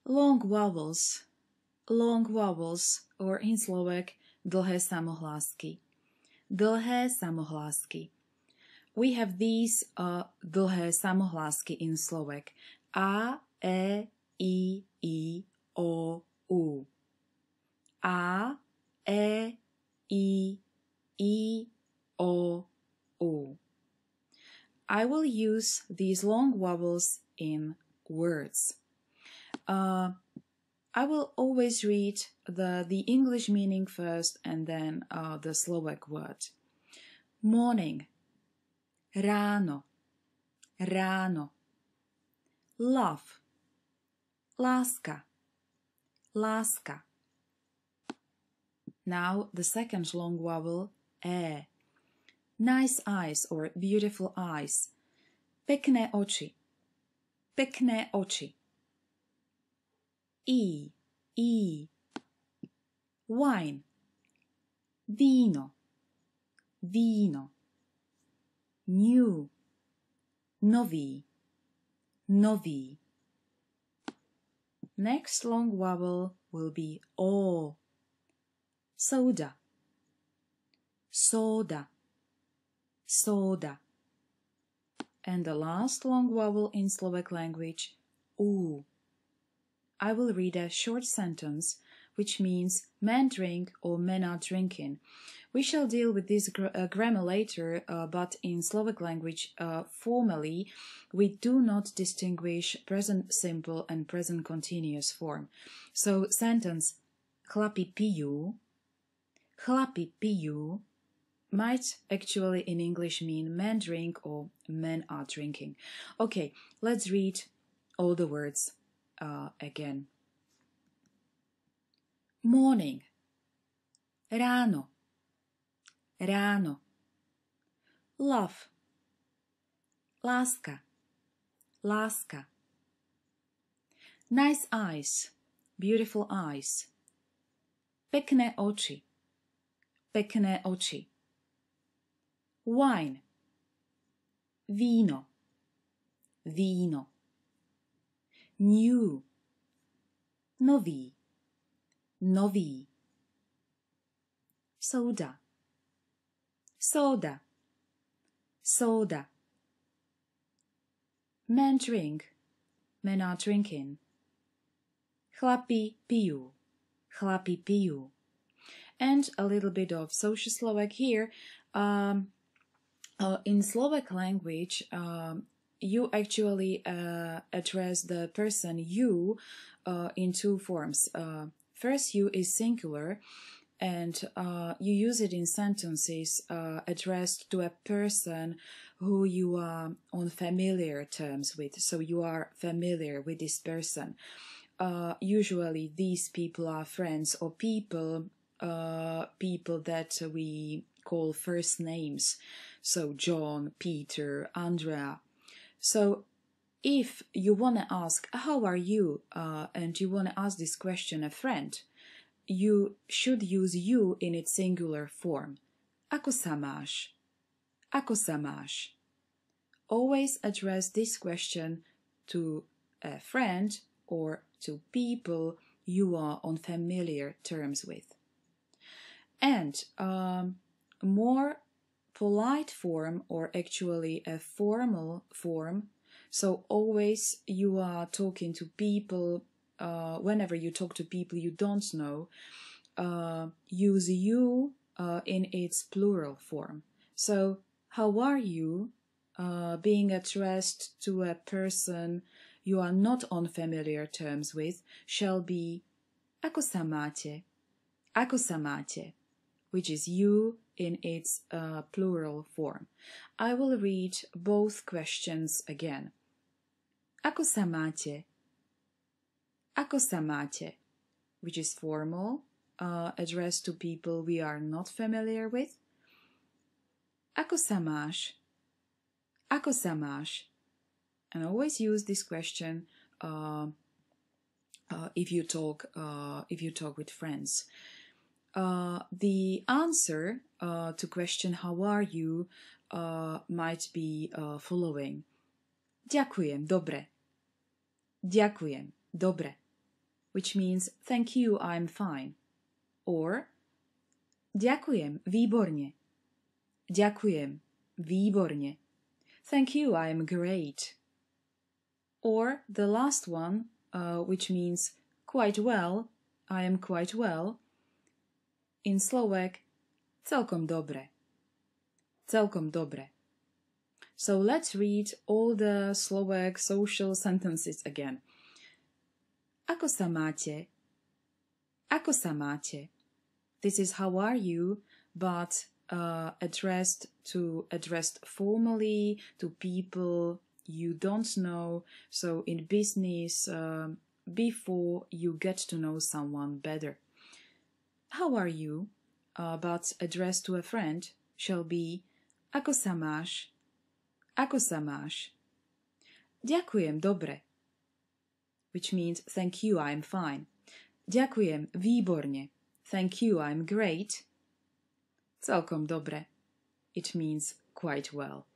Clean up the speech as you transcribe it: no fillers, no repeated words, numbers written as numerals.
long vowels, or in Slovak, dlhé samohlásky. Dlhé samohlásky. We have these dlhé samohlásky in Slovak. A, E, I, O, U. A, E, I, O, U. I will use these long vowels in words. I will always read the English meaning first and then the Slovak word. Morning, ráno, ráno. Love, láska, láska. Now the second long vowel, E. Nice eyes or beautiful eyes. Pekné oči, pekné oči. I. Wine, víno, víno. New, nový, nový. Next long vowel will be O. Soda, soda, soda. And the last long vowel in Slovak language, U. I will read a short sentence which means men drink or men are drinking. We shall deal with this grammar later, but in Slovak language, formally, we do not distinguish present simple and present continuous form. So, sentence, chlapi pijú might actually in English mean men drink or men are drinking. Okay, let's read all the words again. Morning, ráno, ráno. Love, láska, láska. Nice eyes, beautiful eyes. Pekné oči, pekné oči. Wine, víno, víno. New, nový, nový. Soda, soda, soda. Men drink, men are drinking. Chlapi pijú, chlapi pijú. And a little bit of social Slovak here. In Slovak language, you actually address the person you in two forms. First, you is singular, and you use it in sentences addressed to a person who you are on familiar terms with. So you are familiar with this person. Usually, these people are friends or people that we call first names. So John, Peter, Andrea. So if you want to ask, how are you? And you want to ask this question a friend, you should use you in its singular form. Ako sa máš? Ako sa máš? Always address this question to a friend or to people you are on familiar terms with. And more polite form, or actually a formal form, so always you are talking to people, whenever you talk to people you don't know, use you in its plural form. So, how are you? Being addressed to a person you are not on familiar terms with shall be ako sa máte? Ako sa máte? Which is you in its plural form. I will read both questions again. Ako sa máte? Ako sa máte? Which is formal, addressed to people we are not familiar with. Ako sa máš? Ako sa máš? And always use this question if you talk with friends. The answer to question how are you might be following. Ďakujem, dobre. Ďakujem, dobre. which means thank you, I'm fine. Or ďakujem, výborne. Ďakujem, výborne. Thank you, I am great. Or the last one, which means quite well, I am quite well. In Slovak, celkom dobre. Celkom dobre. So let's read all the Slovak social sentences again. Ako sa máte? Ako sa máte? This is how are you, but addressed formally to people you don't know. So in business, before you get to know someone better. How are you? But addressed to a friend shall be ako sa máš? Ako sa máš? Ďakujem, dobre. Which means thank you, I'm fine. Ďakujem, výborne. Thank you, I'm great. Celkom dobre. It means quite well.